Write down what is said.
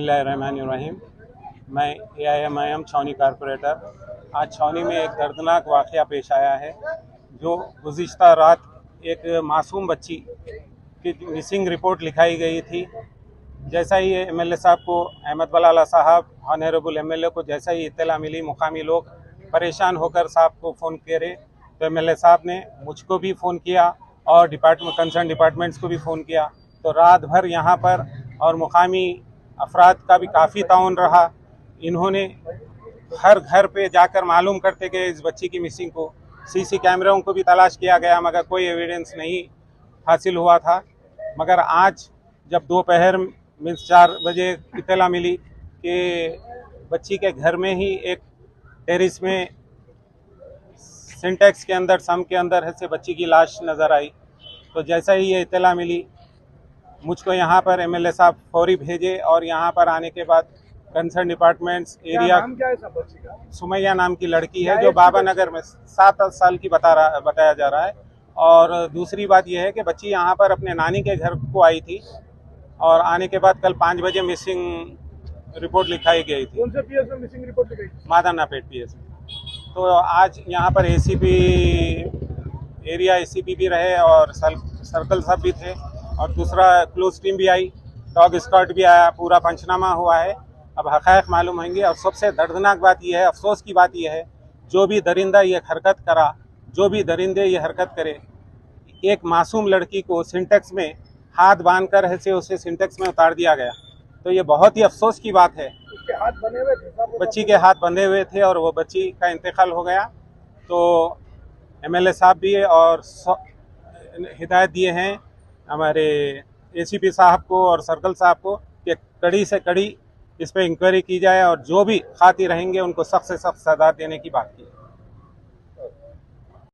बिस्मिल्लाहिर्रहमानिर्रहीम। मैं AIMIM छावनी कारपोरेटर। आज छावनी में एक दर्दनाक वाक़या पेश आया है, जो गुज़िश्ता रात एक मासूम बच्ची की मिसिंग रिपोर्ट लिखाई गई थी। जैसा ही MLA साहब को, अहमद बलाला साहब, ऑनरेबल MLA को जैसा ही इत्तला मिली, मुकामी लोग परेशान होकर साहब को फ़ोन करे तो MLA साहब ने मुझको भी फ़ोन किया और कंसर्न डिपार्टमेंट्स को भी फ़ोन किया। तो रात भर यहाँ पर और मुकामी अफराद का भी काफ़ी ताउन रहा। इन्होंने हर घर पे जाकर मालूम करते गए इस बच्ची की मिसिंग को। CC कैमरों को भी तलाश किया गया, मगर कोई एविडेंस नहीं हासिल हुआ था। मगर आज जब दोपहर में 4 बजे इत्तला मिली कि बच्ची के घर में ही एक टेरिस में सिंटेक्स के अंदर, सम के अंदर से बच्ची की लाश नज़र आई, तो जैसा ही ये इत्तला मिली, मुझको यहाँ पर MLA साहब फौरी भेजे और यहाँ पर आने के बाद कंसर्न डिपार्टमेंट्स एरिया। नाम क्या है सब बच्ची का? सुमैया नाम की लड़की है, जो बाबा नगर में 7 साल की बताया जा रहा है। और दूसरी बात यह है कि बच्ची यहाँ पर अपने नानी के घर को आई थी और आने के बाद कल 5 बजे मिसिंग रिपोर्ट लिखाई गई थी। कौन से PS में मिसिंग रिपोर्ट लिखाई थी? मादानापेट PS में। तो आज यहाँ पर ACP एरिया ACP भी रहे और सर्कल साहब भी थे और दूसरा क्लोज टीम भी आई, डॉग स्क्वाड भी आया, पूरा पंचनामा हुआ है। अब हक़ाइक़ मालूम होंगे। और सबसे दर्दनाक बात यह है, अफसोस की बात यह है, जो भी दरिंदा ये हरकत करा, जो भी दरिंदे ये हरकत करे, एक मासूम लड़की को सिंटेक्स में हाथ बांध कर ऐसे उसे सिंटेक्स में उतार दिया गया। तो ये बहुत ही अफसोस की बात है। उसके हाथ बने हुए थे, बच्ची के हाथ बंधे हुए थे और वो बच्ची का इंतकाल हो गया। तो MLA साहब भी और हिदायत दिए हैं हमारे ACP साहब को और सर्कल साहब को कि कड़ी से कड़ी इस पर इंक्वायरी की जाए और जो भी खातिर रहेंगे उनको सख्त से सख्त सज़ा देने की बात की।